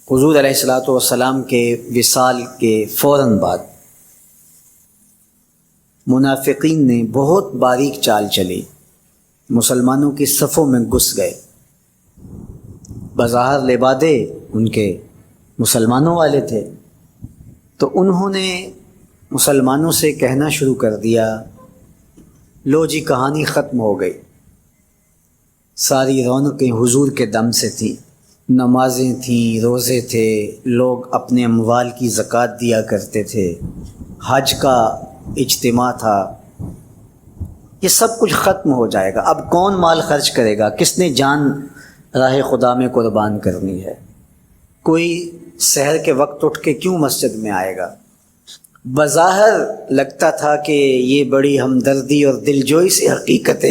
حضور علیہ الصلوۃ والسلام کے وصال کے فوراً بعد منافقین نے بہت باریک چال چلی، مسلمانوں کی صفوں میں گھس گئے۔ بظاہر لبادے ان کے مسلمانوں والے تھے، تو انہوں نے مسلمانوں سے کہنا شروع کر دیا، لو جی کہانی ختم ہو گئی، ساری رونقیں حضور کے دم سے تھیں، نمازیں تھیں، روزے تھے، لوگ اپنے اموال کی زکوٰۃ دیا کرتے تھے، حج کا اجتماع تھا، یہ سب کچھ ختم ہو جائے گا۔ اب کون مال خرچ کرے گا؟ کس نے جان راہ خدا میں قربان کرنی ہے؟ کوئی سحر کے وقت اٹھ کے کیوں مسجد میں آئے گا؟ بظاہر لگتا تھا کہ یہ بڑی ہمدردی اور دلجوئی سے حقیقت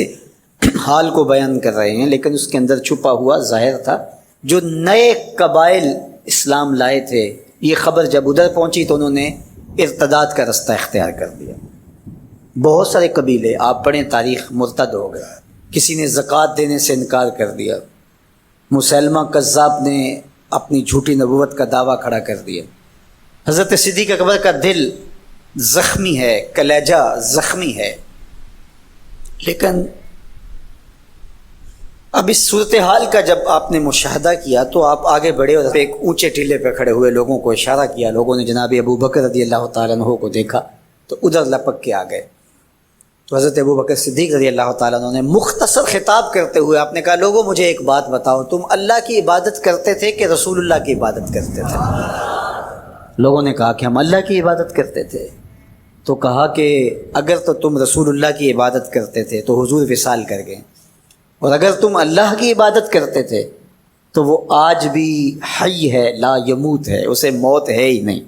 حال کو بیان کر رہے ہیں، لیکن اس کے اندر چھپا ہوا ظاہر تھا۔ جو نئے قبائل اسلام لائے تھے، یہ خبر جب ادھر پہنچی تو انہوں نے ارتداد کا رستہ اختیار کر دیا۔ بہت سارے قبیلے آپ پڑھیں تاریخ مرتد ہو گئے، کسی نے زکوٰۃ دینے سے انکار کر دیا، مسلمہ کذاب نے اپنی جھوٹی نبوت کا دعویٰ کھڑا کر دیا۔ حضرت صدیق اکبر کا دل زخمی ہے، کلیجہ زخمی ہے، لیکن اب اس صورتحال کا جب آپ نے مشاہدہ کیا تو آپ آگے بڑھے اور ایک اونچے ٹیلے پہ کھڑے ہوئے لوگوں کو اشارہ کیا۔ لوگوں نے جناب ابو بکر رضی اللہ تعالیٰ عنہ کو دیکھا تو ادھر لپک کے آ گئے، تو حضرت ابو بکر صدیق رضی اللہ تعالیٰ عنہ نے مختصر خطاب کرتے ہوئے آپ نے کہا، لوگوں مجھے ایک بات بتاؤ، تم اللہ کی عبادت کرتے تھے کہ رسول اللہ کی عبادت کرتے تھے؟ لوگوں نے کہا کہ ہم اللہ کی عبادت کرتے تھے۔ تو کہا کہ اگر تو تم رسول اللہ کی عبادت کرتے تھے تو حضور وصال کر گئے، اور اگر تم اللہ کی عبادت کرتے تھے تو وہ آج بھی حی ہے، لا یموت ہے، اسے موت ہے ہی نہیں۔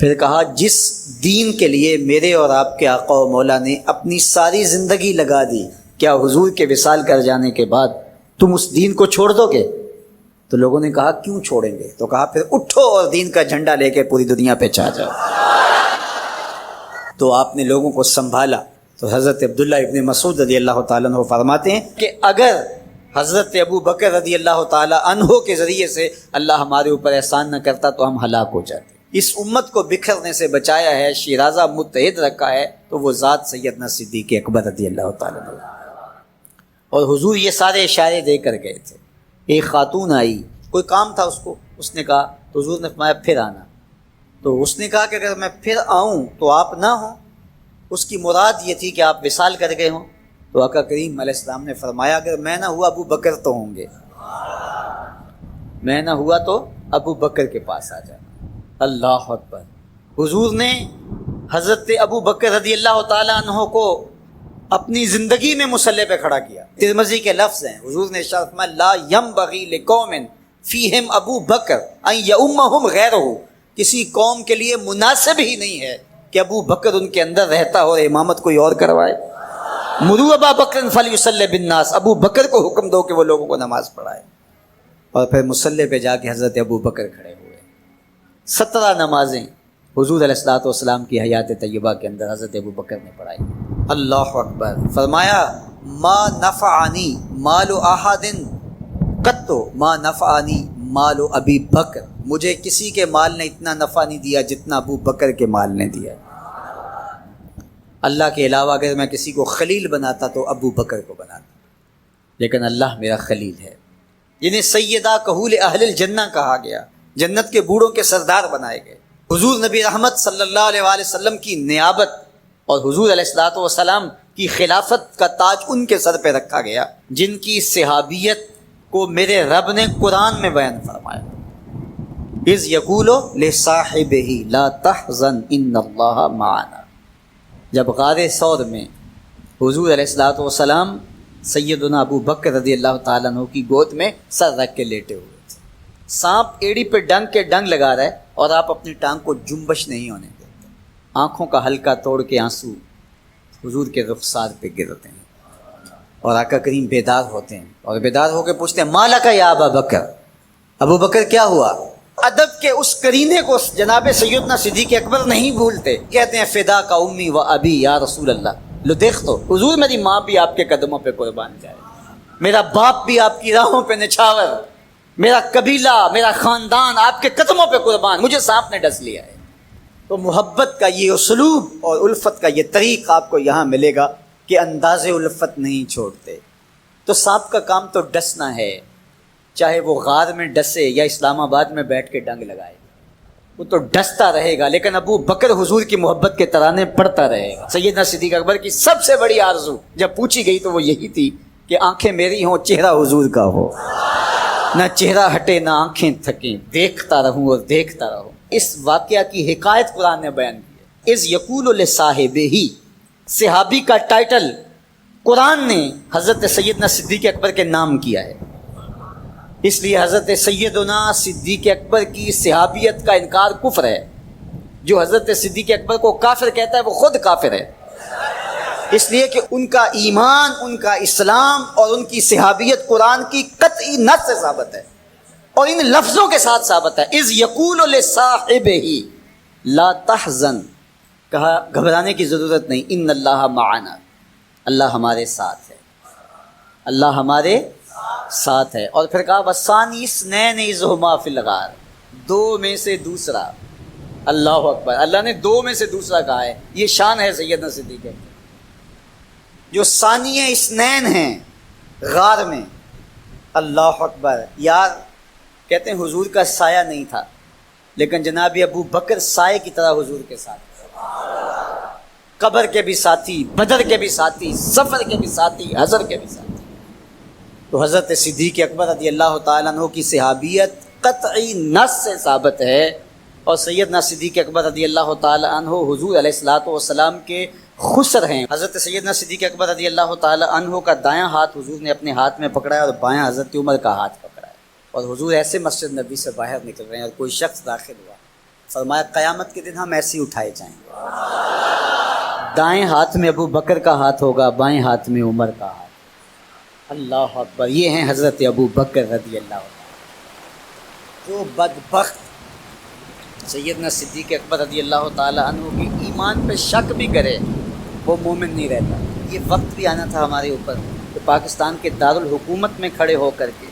پھر کہا، جس دین کے لیے میرے اور آپ کے آقا و مولا نے اپنی ساری زندگی لگا دی، کیا حضور کے وصال کر جانے کے بعد تم اس دین کو چھوڑ دو گے؟ تو لوگوں نے کہا کیوں چھوڑیں گے؟ تو کہا پھر اٹھو اور دین کا جھنڈا لے کے پوری دنیا پہ چھا جاؤ۔ تو آپ نے لوگوں کو سنبھالا۔ تو حضرت عبداللہ ابن مسعود رضی اللہ تعالیٰ عنہ فرماتے ہیں کہ اگر حضرت ابو بکر رضی اللہ تعالیٰ عنہ کے ذریعے سے اللہ ہمارے اوپر احسان نہ کرتا تو ہم ہلاک ہو جاتے۔ اس امت کو بکھرنے سے بچایا ہے، شیرازہ متحد رکھا ہے، تو وہ ذات سیدنا صدیق اکبر رضی اللہ تعالیٰ عنہ۔ اور حضور یہ سارے اشارے دے کر گئے تھے۔ ایک خاتون آئی، کوئی کام تھا اس کو، اس نے کہا، تو حضور نے فرمایا پھر آنا۔ تو اس نے کہا کہ اگر میں پھر آؤں تو آپ نہ ہوں۔ اس کی مراد یہ تھی کہ آپ وصال کر گئے ہوں۔ تو آقا کریم علیہ السلام نے فرمایا، اگر میں نہ ہوا ابو بکر تو ہوں گے، میں نہ ہوا تو ابو بکر کے پاس آ جانا۔ اللہ اکبر۔ حضور نے حضرت ابو بکر رضی اللہ تعالیٰ عنہ کو اپنی زندگی میں مصلی پہ کھڑا کیا۔ ترمذی کے لفظ ہیں، حضور نے ارشاد فرمایا، لا ینبغی لقوم فیہم ابو بکر ان یؤمہم غیرہ، کسی قوم کے لیے مناسب ہی نہیں ہے کہ ابو بکر ان کے اندر رہتا ہو اور امامت کوئی اور کروائے۔ مروا ابا بکر فلیصلی بالناس، ابو بکر کو حکم دو کہ وہ لوگوں کو نماز پڑھائے۔ اور پھر مصلی پہ جا کے حضرت ابو بکر کھڑے ہوئے۔ 17 نمازیں حضور علیہ الصلوۃ والسلام کی حیات طیبہ کے اندر حضرت ابو بکر نے پڑھائی۔ اللہ اکبر۔ فرمایا، ما نفعنی مال احد قط ما نفعنی مال ابی بکر، مجھے کسی کے مال نے اتنا نفع نہیں دیا جتنا ابو بکر کے مال نے دیا۔ اللہ کے علاوہ اگر میں کسی کو خلیل بناتا تو ابو بکر کو بناتا، لیکن اللہ میرا خلیل ہے۔ جنہیں سیدہ کہول اہل الجنہ کہا گیا، جنت کے بوڑھوں کے سردار بنائے گئے۔ حضور نبی رحمت صلی اللہ علیہ وآلہ وسلم کی نیابت اور حضور علیہ الصلوۃ والسلام کی خلافت کا تاج ان کے سر پہ رکھا گیا، جن کی صحابیت کو میرے رب نے قرآن میں بیان فرمایا، اذ یقول لصاحبہ لا تحزن ان اللہ معنا۔ جب غار ثور میں حضور علیہ الصلوۃ والسلام سیدنا ابو بکر رضی اللہ تعالیٰ عنہ کی گود میں سر رکھ کے لیٹے ہوئے تھے، سانپ ایڑی پہ ڈنگ کے ڈنگ لگا رہا ہے اور آپ اپنی ٹانگ کو جنبش نہیں ہونے دیتے، آنکھوں کا حلقہ توڑ کے آنسو حضور کے رخسار پہ گرتے ہیں، اور آقا کریم بیدار ہوتے ہیں، اور بیدار ہو کے پوچھتے ہیں، مالک یا ابا بکر، ابو بکر کیا ہوا؟ ادب کے اس قرینے کو جناب سیدنا صدیق اکبر نہیں بھولتے، کہتے ہیں فدا کا امی و ابی یا رسول اللہ، لو دیکھ تو حضور میری ماں بھی آپ کے قدموں پہ قربان جائے، میرا باپ بھی آپ کی راہوں پہ نچھاور، میرا قبیلہ، میرا خاندان آپ کے قدموں پہ قربان، مجھے سانپ نے ڈس لیا ہے۔ تو محبت کا یہ اسلوب اور الفت کا یہ طریق آپ کو یہاں ملے گا کہ انداز الفت نہیں چھوڑتے۔ تو سانپ کا کام تو ڈسنا ہے، چاہے وہ غار میں ڈسے یا اسلام آباد میں بیٹھ کے ڈنگ لگائے، وہ تو ڈستا رہے گا، لیکن ابو بکر حضور کی محبت کے ترانے پڑھتا رہے گا۔ سیدنا صدیق اکبر کی سب سے بڑی آرزو جب پوچھی گئی تو وہ یہی تھی کہ آنکھیں میری ہوں، چہرہ حضور کا ہو، نہ چہرہ ہٹے نہ آنکھیں تھکیں، دیکھتا رہوں اور دیکھتا رہوں۔ اس واقعہ کی حکایت قرآن نے بیان کی ہے۔ اذ یقول لصاحبہ، صحابی کا ٹائٹل قرآن نے حضرت سیدنا صدیق اکبر کے نام کیا ہے، اس لیے حضرت سیدنا صدیق اکبر کی صحابیت کا انکار کفر ہے۔ جو حضرت صدیق اکبر کو کافر کہتا ہے وہ خود کافر ہے، اس لیے کہ ان کا ایمان، ان کا اسلام اور ان کی صحابیت قرآن کی قطعی نص سے ثابت ہے اور ان لفظوں کے ساتھ ثابت ہے۔ اذ یقول لصاحبہ لا تحزن، کہا گھبرانے کی ضرورت نہیں، ان اللہ معنا، اللہ ہمارے ساتھ ہے، اللہ ہمارے ساتھ ہے۔ اور پھر کہا وَالثَّانِي اثْنَيْنِ إِذْ هُمَا فِي الْغَارِ، دو میں سے دوسرا، اللہ اکبر، اللہ نے دو میں سے دوسرا کہا ہے، یہ شان ہے سیدنا صدیق ہے جو ثانی اثنین ہیں غار میں۔ اللہ اکبر، یار کہتے ہیں حضور کا سایہ نہیں تھا، لیکن جناب ابو بکر سائے کی طرح حضور کے ساتھ، قبر کے بھی ساتھی، بدر کے بھی ساتھی، سفر کے بھی ساتھی، حضر کے بھی ساتھی۔ تو حضرت صدیق اکبر رضی اللہ تعالیٰ عنہ کی صحابیت قطعی نص سے ثابت ہے، اور سیدنا صدیق اکبر رضی اللہ تعالیٰ عنہ حضور علیہ الصلوۃ والسلام کے خسر ہیں۔ حضرت سیدنا صدیق اکبر رضی اللہ تعالیٰ عنہ کا دایاں ہاتھ حضور نے اپنے ہاتھ میں پکڑا ہے اور بایاں حضرت عمر کا ہاتھ پکڑا ہے، اور حضور ایسے مسجد نبی سے باہر نکل رہے ہیں اور کوئی شخص داخل ہوا، فرمایا قیامت کے دن ہم ایسے ہی اٹھائے جائیں گے، دائیں ہاتھ میں ابو بکر کا ہاتھ ہوگا، بائیں ہاتھ میں عمر کا ہاتھ۔ اللہ اکبر، یہ ہیں حضرت ابو بکر رضی اللہ عنہ۔ جو بدبخت سیدنا صدیق اکبر رضی اللہ تعالی عنہ کے ایمان پہ شک بھی کرے وہ مومن نہیں رہتا۔ یہ وقت بھی آنا تھا ہمارے اوپر کہ پاکستان کے دارالحکومت میں کھڑے ہو کر کے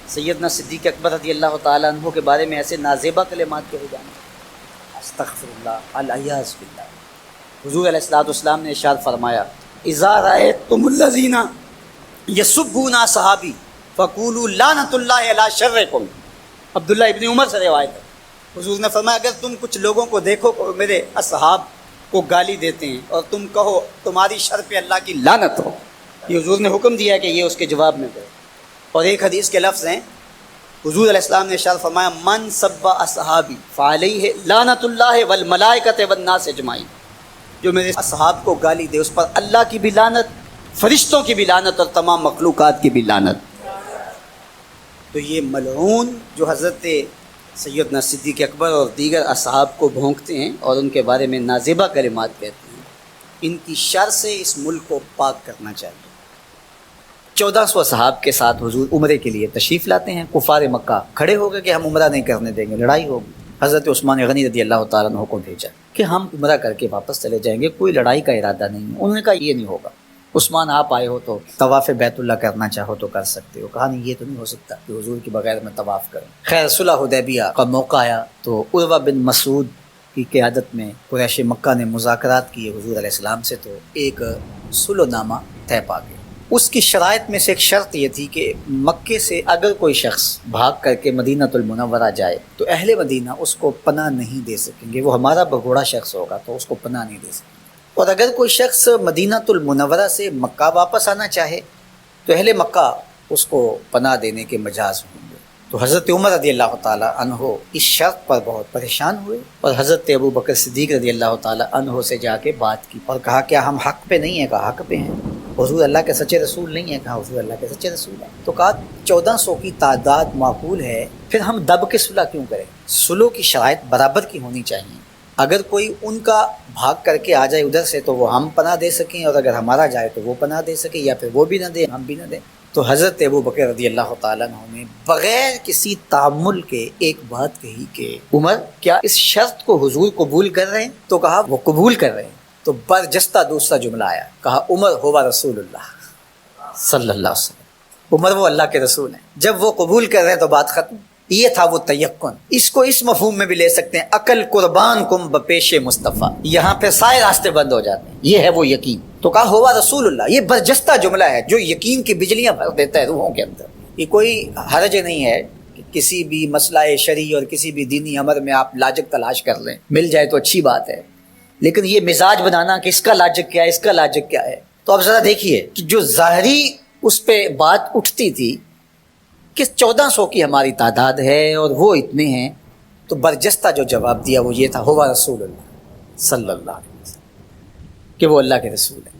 سیدنا صدیق اکبر رضی اللہ تعالی عنہ کے بارے میں ایسے نازیبہ کلمات کہے جانے، استغفر اللہ، الیاذ باللہ۔ حضور علیہ الصلوۃ والسلام نے ارشاد فرمایا اذا رأیتم الذین یسبون صحابی فقولوا لعنۃ اللہ علی شرکم۔ عبداللہ ابن عمر سے روایت ہے، حضور نے فرمایا اگر تم کچھ لوگوں کو دیکھو کہ میرے اصحاب کو گالی دیتے ہیں اور تم کہو تمہاری شر پہ اللہ کی لعنت ہو، یہ حضور نے حکم دیا ہے کہ یہ اس کے جواب میں کرو۔ اور ایک حدیث کے لفظ ہیں، حضور علیہ السلام نے ارشاد فرمایا من سب اصحابی فعلیہ لعنۃ اللہ والملائکۃ والناس اجمعین، جو میرے اصحاب کو گالی دے اس پر اللہ کی بھی لعنت، فرشتوں کی بھی لعنت اور تمام مخلوقات کی بھی لعنت۔ تو یہ ملعون جو حضرت سیدنا صدیق اکبر اور دیگر اصحاب کو بھونکتے ہیں اور ان کے بارے میں نازیبہ کلمات کہتے ہیں، ان کی شر سے اس ملک کو پاک کرنا چاہیے۔ 1400 اصحاب کے ساتھ حضور عمرے کے لیے تشریف لاتے ہیں، کفار مکہ کھڑے ہو گئے کہ ہم عمرہ نہیں کرنے دیں گے، لڑائی ہوگی۔ حضرت عثمان غنی رضی اللہ تعالیٰ عنہ کو بھیجا کہ ہم عمرہ کر کے واپس چلے جائیں گے، کوئی لڑائی کا ارادہ نہیں ہے۔ انہوں نے کہا یہ نہیں ہوگا، عثمان آپ آئے ہو تو طواف بیت اللہ کرنا چاہو تو کر سکتے ہو۔ کہا نہیں یہ تو نہیں ہو سکتا کہ حضور کے بغیر میں طواف کروں۔ خیر صلح حدیبیہ کا موقع آیا تو عروہ بن مسعود کی قیادت میں قریش مکہ نے مذاکرات کیے حضور علیہ السلام سے، تو ایک صلح نامہ طے پا گیا۔ اس کی شرائط میں سے ایک شرط یہ تھی کہ مکے سے اگر کوئی شخص بھاگ کر کے مدینہ المنورہ جائے تو اہل مدینہ اس کو پناہ نہیں دے سکیں گے، وہ ہمارا بگوڑا شخص ہوگا تو اس کو پناہ نہیں دے سکیں گے۔ اور اگر کوئی شخص مدینہ المنورہ سے مکہ واپس آنا چاہے تو اہل مکہ اس کو پناہ دینے کے مجاز ہوں گے۔ تو حضرت عمر رضی اللہ تعالیٰ عنہ اس شرط پر بہت پریشان ہوئے اور حضرت ابو بکر صدیق رضی اللہ تعالیٰ عنہ سے جا کے بات کی اور کہا کیا ہم حق پہ نہیں ہیں؟ کہا حق پہ ہیں۔ حضور اللہ کے سچے رسول نہیں ہیں؟ کہا حضور اللہ کے سچے رسول ہیں۔ تو کہا 1400 کی تعداد معقول ہے، پھر ہم دب کے صلح کیوں کریں؟ صلح کی شرائط برابر کی ہونی چاہیے، اگر کوئی ان کا بھاگ کر کے آ جائے ادھر سے تو وہ ہم پناہ دے سکیں، اور اگر ہمارا جائے تو وہ پناہ دے سکیں، یا پھر وہ بھی نہ دیں ہم بھی نہ دیں۔ تو حضرت ابو بکر رضی اللہ تعالیٰ عنہ نے بغیر کسی تعامل کے ایک بات کہی کہ عمر کیا اس شرط کو حضور قبول کر رہے ہیں؟ تو کہا وہ قبول کر رہے ہیں۔ تو برجستہ دوسرا جملہ آیا، کہا عمر ہوا رسول اللہ صلی اللہ علیہ وسلم، عمر وہ اللہ کے رسول ہیں، جب وہ قبول کر رہے ہیں تو بات ختم۔ یہ تھا وہ تیقن۔ اس کو اس مفہوم میں بھی لے سکتے ہیں، عقل قربان کم بپیش مصطفیٰ، یہاں پہ سارے راستے بند ہو جاتے ہیں۔ یہ ہے وہ یقین۔ تو کہا ہوا رسول اللہ، یہ برجستہ جملہ ہے جو یقین کی بجلیاں بھر دیتا ہے روحوں کے اندر۔ یہ کوئی حرج نہیں ہے کہ کسی بھی مسئلہ شرعی اور کسی بھی دینی امر میں آپ لاجک تلاش کر لیں، مل جائے تو اچھی بات ہے، لیکن یہ مزاج بنانا کہ اس کا لاجک کیا ہے، اس کا لاجک کیا ہے۔ تو اب ذرا دیکھیے کہ جو ظاہری اس پہ بات اٹھتی تھی کہ 1400 کی ہماری تعداد ہے اور وہ اتنے ہیں، تو برجستہ جو جواب دیا وہ یہ تھا، ہوا رسول اللہ صلی اللہ علیہ وسلم، کہ وہ اللہ کے رسول ہیں۔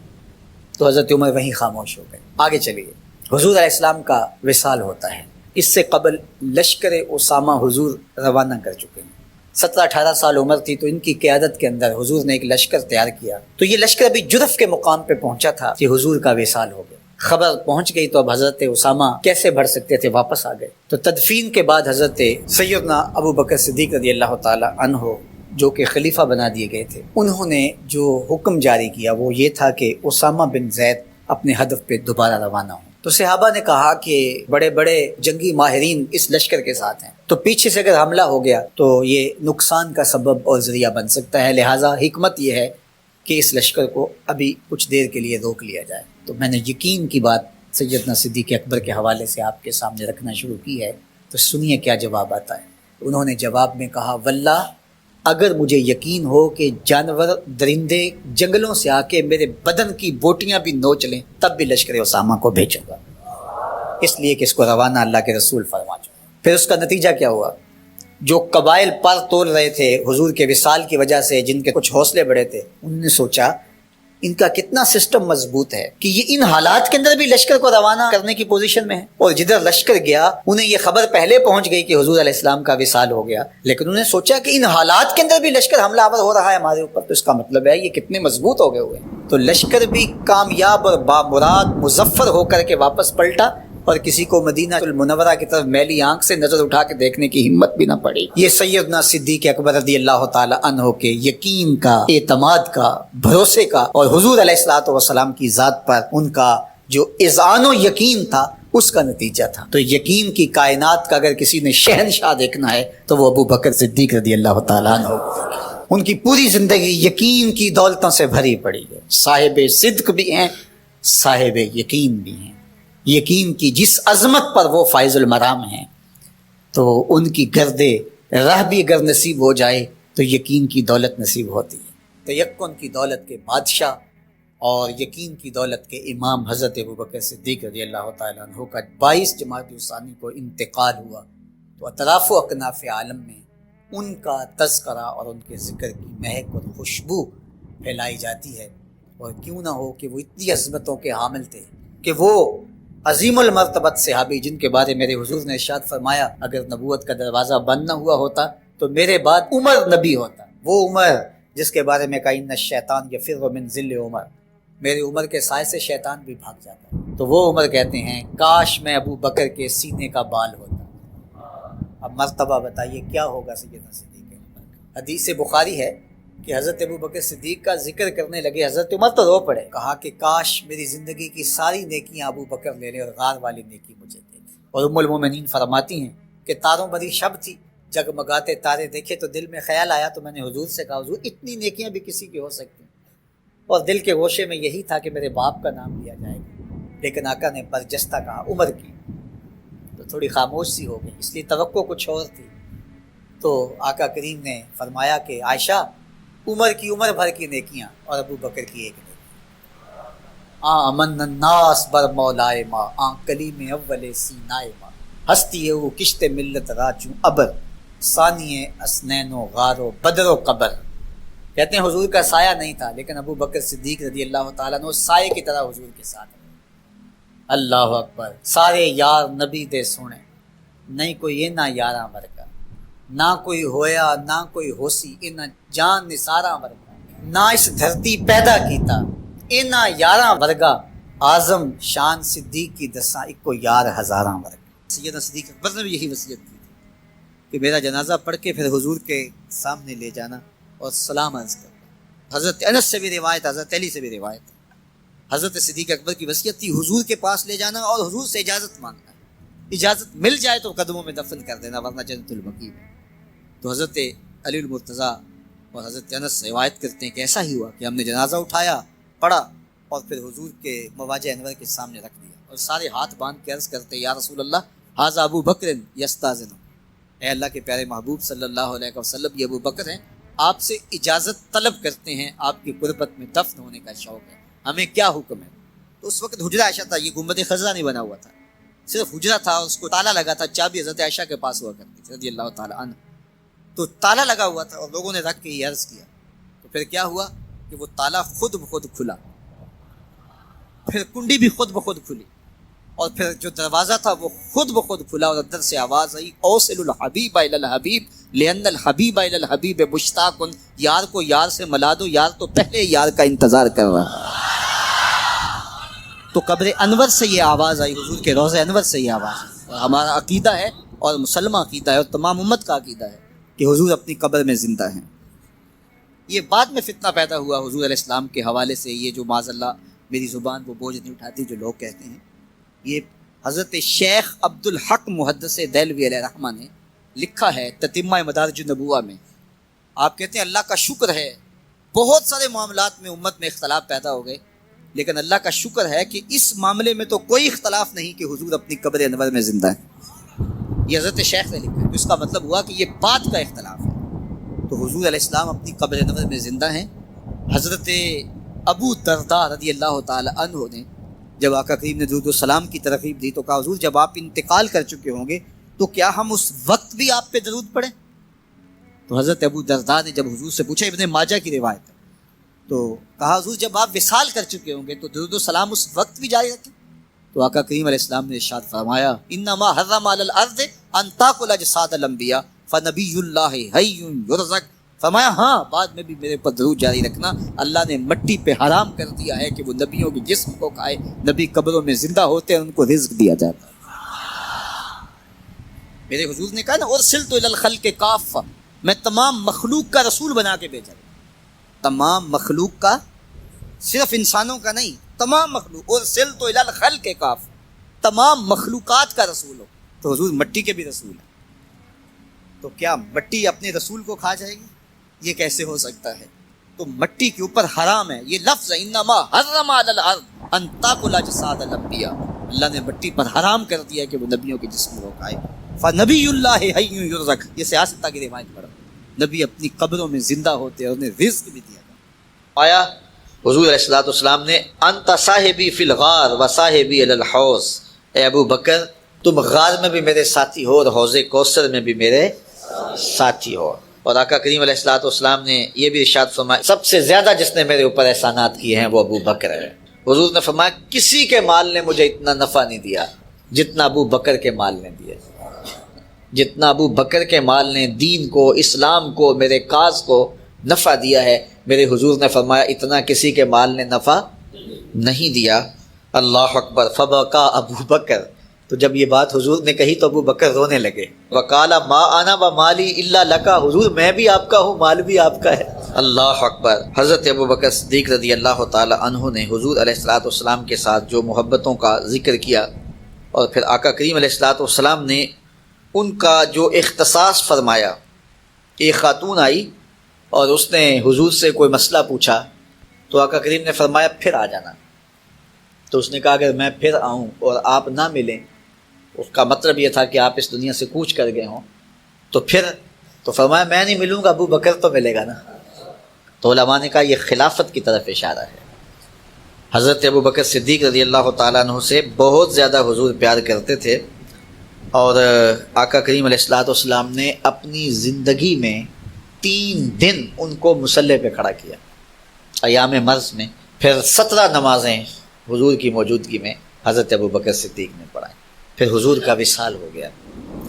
تو حضرت عمر وہیں خاموش ہو گئے۔ آگے چلیے، حضور علیہ السلام کا وصال ہوتا ہے۔ اس سے قبل لشکر اسامہ حضور روانہ کر چکے ہیں۔ 17-18 سال عمر تھی تو ان کی قیادت کے اندر حضور نے ایک لشکر تیار کیا۔ تو یہ لشکر ابھی جرف کے مقام پہ پہنچا تھا کہ حضور کا وصال ہو گیا۔ خبر پہنچ گئی تو اب حضرت اسامہ کیسے بڑھ سکتے تھے، واپس آ گئے۔ تو تدفین کے بعد حضرت سیدنا ابو بکر صدیق رضی اللہ تعالی عنہ جو کہ خلیفہ بنا دیے گئے تھے، انہوں نے جو حکم جاری کیا وہ یہ تھا کہ اسامہ بن زید اپنے ہدف پہ دوبارہ روانہ ہوں۔ تو صحابہ نے کہا کہ بڑے بڑے جنگی ماہرین اس لشکر کے ساتھ ہیں، تو پیچھے سے اگر حملہ ہو گیا تو یہ نقصان کا سبب اور ذریعہ بن سکتا ہے، لہٰذا حکمت یہ ہے کہ اس لشکر کو ابھی کچھ دیر کے لیے روک لیا جائے۔ تو میں نے یقین کی بات سیدنا صدیق اکبر کے حوالے سے آپ کے سامنے رکھنا شروع کی ہے، تو سنیے کیا جواب آتا ہے۔ انہوں نے جواب میں کہا، واللہ اگر مجھے یقین ہو کہ جانور درندے جنگلوں سے آ کے میرے بدن کی بوٹیاں بھی نوچ لیں، تب بھی لشکر اسامہ کو بھیجوں گا، اس لیے کہ اس کو روانہ اللہ کے رسول فرما چکے۔ پھر اس کا نتیجہ کیا ہوا؟ جو قبائل پر تول رہے تھے حضور کے وصال کی وجہ سے، جن کے کچھ حوصلے بڑے تھے، انہوں نے سوچا ان کا کتنا سسٹم مضبوط ہے کہ یہ ان حالات کے اندر بھی لشکر کو روانہ کرنے کی پوزیشن میں ہے۔ اور جدھر لشکر گیا انہیں یہ خبر پہلے پہنچ گئی کہ حضور علیہ السلام کا وصال ہو گیا، لیکن انہوں نے سوچا کہ ان حالات کے اندر بھی لشکر حملہ آور ہو رہا ہے ہمارے اوپر، تو اس کا مطلب ہے یہ کتنے مضبوط ہو گئے ہوئے ہیں۔ تو لشکر بھی کامیاب اور بامراد مظفر ہو کر کے واپس پلٹا، اور کسی کو مدینہ المنورہ کی طرف میلی آنکھ سے نظر اٹھا کے دیکھنے کی ہمت بھی نہ پڑی۔ یہ سیدنا صدیق اکبر رضی اللہ تعالی عنہ کے یقین کا، اعتماد کا، بھروسے کا، اور حضور علیہ الصلوۃ والسلام کی ذات پر ان کا جو اذعان و یقین تھا، اس کا نتیجہ تھا۔ تو یقین کی کائنات کا اگر کسی نے شہنشاہ دیکھنا ہے تو وہ ابو بکر صدیق رضی اللہ تعالی عنہ۔ ان کی پوری زندگی یقین کی دولتوں سے بھری پڑی ہے، صاحب صدق بھی ہیں، صاحب یقین بھی ہیں۔ یقین کی جس عظمت پر وہ فائز المرام ہیں، تو ان کی گرد راہ بھی اگر نصیب ہو جائے تو یقین کی دولت نصیب ہوتی ہے۔ تو یقین کی دولت کے بادشاہ اور یقین کی دولت کے امام حضرت ابو بکر صدیق رضی اللہ تعالیٰ عنہ کا 22 جمادی الثانی کو انتقال ہوا، تو اطراف و اکناف عالم میں ان کا تذکرہ اور ان کے ذکر کی مہک اور خوشبو پھیلائی جاتی ہے۔ اور کیوں نہ ہو کہ وہ اتنی عظمتوں کے حامل تھے کہ وہ عظیم المرتبت صحابی جن کے بارے میرے حضور نے ارشاد فرمایا اگر نبوت کا دروازہ بند نہ ہوا ہوتا تو میرے بعد عمر نبی ہوتا، وہ عمر جس کے بارے میں کہا ان الشیطان یفر من ذل عمر، میری عمر کے سائے سے شیطان بھی بھاگ جاتا ہے۔ تو وہ عمر کہتے ہیں کاش میں ابو بکر کے سینے کا بال ہوتا۔ اب مرتبہ بتائیے کیا ہوگا سیدنا صدیق اکبر کا۔ حدیث بخاری ہے کہ حضرت ابو بکر صدیق کا ذکر کرنے لگے، حضرت عمر تو رو پڑے، کہا کہ کاش میری زندگی کی ساری نیکیاں ابو بکر لے لے اور غار والی نیکی مجھے دے۔ اور ام المومنین فرماتی ہیں کہ تاروں بھری شب تھی، جگمگاتے تارے دیکھے تو دل میں خیال آیا، تو میں نے حضور سے کہا حضور اتنی نیکیاں بھی کسی کی ہو سکتی ہیں؟ اور دل کے گوشے میں یہی تھا کہ میرے باپ کا نام لیا جائے گا، لیکن آقا نے برجستہ کہا عمر کی، تو تھوڑی خاموش سی ہو گئی، اس لیے توقع کچھ اور تھی۔ تو آقا کریم نے فرمایا کہ عائشہ عمر کی عمر بھر کی نیکیاں اور ابو بکر کی ایک نیکی۔ امن الناس بر مولائے ماں آن کلیم اول سینائے ماں ہستی او کشت ملت راچوں ابر ثانی اسنین و غار و بدر و قبر۔ کہتے ہیں حضور کا سایہ نہیں تھا، لیکن ابو بکر صدیق رضی اللہ تعالیٰ عنہ سائے کی طرح حضور کے ساتھ رہے۔ اللہ اکبر، سارے یار نبی دے سونے، نہیں کوئی یہ نہ یاراں ورگا، نہ کوئی ہویا نہ کوئی ہوسی، انہ جان نثاراں ورگا، نہ اس دھرتی پیدا کیتا انہ یاراں ورگا، اعظم شان صدیق کی دساں ایک کو یار ہزاراں ورگا۔ سیدنا صدیق اکبر نے بھی یہی وصیت کی تھی کہ میرا جنازہ پڑھ کے پھر حضور کے سامنے لے جانا اور سلام عرض کرنا۔ حضرت انس سے بھی روایت، حضرت علی سے بھی روایت ہے حضرت صدیق اکبر کی وصیت تھی حضور کے پاس لے جانا اور حضور سے اجازت مانگنا، اجازت مل جائے تو قدموں میں دفن کر دینا ورنہ جنت البقیع میں۔ تو حضرت علی المرتضیٰ اور حضرت انس روایت کرتے ہیں کہ ایسا ہی ہوا کہ ہم نے جنازہ اٹھایا، پڑھا اور پھر حضور کے مواجہ انور کے سامنے رکھ دیا اور سارے ہاتھ باندھ کے عرض کرتے یا رسول اللہ ھذا ابو بکر یستاذن، اے اللہ کے پیارے محبوب صلی اللہ علیہ وسلم، یہ ابو بکر ہیں، آپ سے اجازت طلب کرتے ہیں، آپ کی قربت میں دفن ہونے کا شوق ہے، ہمیں کیا حکم ہے؟ تو اس وقت حجرہ عائشہ تھا، یہ گنبد خضرا نہیں بنا ہوا تھا، صرف حجرہ تھا، اس کو تالا لگا تھا، چابی حضرت عائشہ کے پاس ہوا کرتی تھی رضی اللہ تعالیٰ عنہ، تو تالا لگا ہوا تھا اور لوگوں نے رکھ کے یہ عرض کیا، تو پھر کیا ہوا کہ وہ تالا خود بخود کھلا، پھر کنڈی بھی خود بخود کھلی، اور پھر جو دروازہ تھا وہ خود بخود کھلا اور اندر سے آواز آئی اوصل الحبیب الی الحبیب لان الحبیب الی الحبیب مشتاق، یار کو یار سے ملا دو، یار تو پہلے یار کا انتظار کر رہا۔ تو قبر انور سے یہ آواز آئی، حضور کے روضہ انور سے یہ آواز آئی، اور ہمارا عقیدہ ہے اور مسلمہ عقیدہ ہے اور تمام امت کا عقیدہ ہے کہ حضور اپنی قبر میں زندہ ہیں۔ یہ بعد میں فتنہ پیدا ہوا حضور علیہ السلام کے حوالے سے، یہ جو معاذ اللہ میری زبان وہ بوجھ نہیں اٹھاتی جو لوگ کہتے ہیں، یہ حضرت شیخ عبد الحق محدث دہلوی علیہ رحمہ نے لکھا ہے تتمہ مدارج النبوہ میں۔ آپ کہتے ہیں اللہ کا شکر ہے، بہت سارے معاملات میں امت میں اختلاف پیدا ہو گئے، لیکن اللہ کا شکر ہے کہ اس معاملے میں تو کوئی اختلاف نہیں کہ حضور اپنی قبر انور میں زندہ ہے۔ یہ حضرت شیخ نے لکھا ہے، اس کا مطلب ہوا کہ یہ بات کا اختلاف ہے۔ تو حضور علیہ السلام اپنی قبر انور میں زندہ ہیں۔ حضرت ابو درداء رضی اللہ تعالی عنہ نے جب آقا کریم نے درود و سلام کی ترغیب دی تو کہا حضور جب آپ انتقال کر چکے ہوں گے تو کیا ہم اس وقت بھی آپ پہ درود پڑھیں؟ تو حضرت ابو درداء نے جب حضور سے پوچھا، ابن ماجہ کی روایت ہے، تو کہا حضور جب آپ وصال کر چکے ہوں گے تو درود و سلام اس وقت بھی جاری رکھیں؟ تو آقا کریم علیہ السلام نے ارشاد فرمایا انما حرم علی الارض ان تاکل اجساد الانبیاء فنبی اللہ حی یرزق، فرمایا ہاں بعد میں بھی میرے پر درود جاری رکھنا، اللہ نے مٹی پہ حرام کر دیا ہے کہ وہ نبیوں کے جسم کو کھائے، نبی قبروں میں زندہ ہوتے ہیں ان کو رزق دیا جاتا ہے۔ میرے حضور نے کہا نا ارسلت الی الخلق کافہ، میں تمام مخلوق کا رسول بنا کے بھیجا، تمام مخلوق کا، صرف انسانوں کا نہیں، تمام مخلوق، ارسلت الی الخلق کافہ، تمام مخلوقات کا رسول ہو۔ تو حضور مٹی کے بھی رسول ہیں، تو کیا مٹی اپنے رسول کو کھا جائے گی؟ یہ کیسے ہو سکتا ہے؟ تو مٹی کے اوپر حرام ہے، یہ لفظ ہے انما حرم علی الارض ان تاکل اجساد الانبیاء، اللہ نے مٹی پر حرام کر دیا کہ وہ نبیوں کے جسم کو کھائے۔ فنبی اللہ حی یرزق، یہ سیاستہ کی روایت پڑھو، نبی اپنی قبروں میں زندہ ہوتے ہیں، انہیں رزق بھی دیا جاتا۔ آیا حضور علیہ الصلوۃ والسلام نے انت صاحبی فی الغار و صاحبی علی الحوض، اے ابو بکر تم غار میں بھی میرے ساتھی ہو اور حوض کوثر میں بھی میرے ساتھی ہو۔ اور آقا کریم علیہ الصلوۃ والسلام نے یہ بھی ارشاد فرمایا سب سے زیادہ جس نے میرے اوپر احسانات کیے ہیں وہ ابو بکر ہے۔ حضور نے فرمایا کسی کے مال نے مجھے اتنا نفع نہیں دیا جتنا ابو بکر کے مال نے دیا، جتنا ابو بکر کے مال نے دین کو، اسلام کو، میرے کاز کو نفع دیا ہے، میرے حضور نے فرمایا اتنا کسی کے مال نے نفع نہیں دیا۔ اللہ اکبر، فبکا ابو بکر، تو جب یہ بات حضور نے کہی تو ابو بکر رونے لگے، وقال ما انا ومالی الا لک، حضور میں بھی آپ کا ہوں، مال بھی آپ کا ہے۔ اللہ اکبر۔ حضرت ابو بکر صدیق رضی اللہ تعالی عنہ نے حضور علیہ الصلوۃ والسلام کے ساتھ جو محبتوں کا ذکر کیا، اور پھر آقا کریم علیہ الصلوۃ والسلام نے ان کا جو اختصاص فرمایا، ایک خاتون آئی اور اس نے حضور سے کوئی مسئلہ پوچھا تو آقا کریم نے فرمایا پھر آ جانا، تو اس نے کہا اگر میں پھر آؤں اور آپ نہ ملیں، اس کا مطلب یہ تھا کہ آپ اس دنیا سے کوچ کر گئے ہوں، تو پھر تو فرمایا میں نہیں ملوں گا، ابو بکر تو ملے گا نا۔ تو علماء نے کہا یہ خلافت کی طرف اشارہ ہے۔ حضرت ابو بکر صدیق رضی اللہ تعالیٰ عنہ سے بہت زیادہ حضور پیار کرتے تھے، اور آقا کریم علیہ الصلوۃ والسلام نے اپنی زندگی میں 3 دن ان کو مصلی پہ کھڑا کیا ایام مرض میں، پھر 17 نمازیں حضور کی موجودگی میں حضرت ابو بکر صدیق نے پڑھائیں، پھر حضور کا وصال ہو گیا،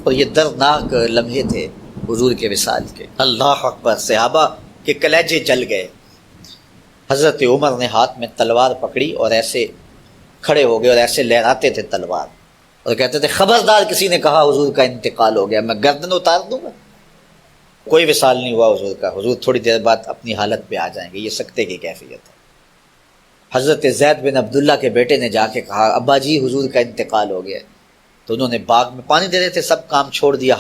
اور یہ دردناک لمحے تھے حضور کے وصال کے۔ اللہ اکبر، صحابہ کے کلیجے جل گئے۔ حضرت عمر نے ہاتھ میں تلوار پکڑی اور ایسے کھڑے ہو گئے اور ایسے لہراتے تھے تلوار، اور کہتے تھے خبردار کسی نے کہا حضور کا انتقال ہو گیا میں گردن اتار دوں گا۔ کوئی وصال نہیں ہوا حضور کا، حضور تھوڑی دیر بعد اپنی حالت پہ آ جائیں گے، یہ سکتے کی کیفیت ہے۔ حضرت زید بن عبداللہ کے بیٹے نے جا کے کہا ابا جی حضور کا انتقال ہو گیا، تو انہوں نے باغ میں پانی دے رہے تھے، سب کام چھوڑ دیا،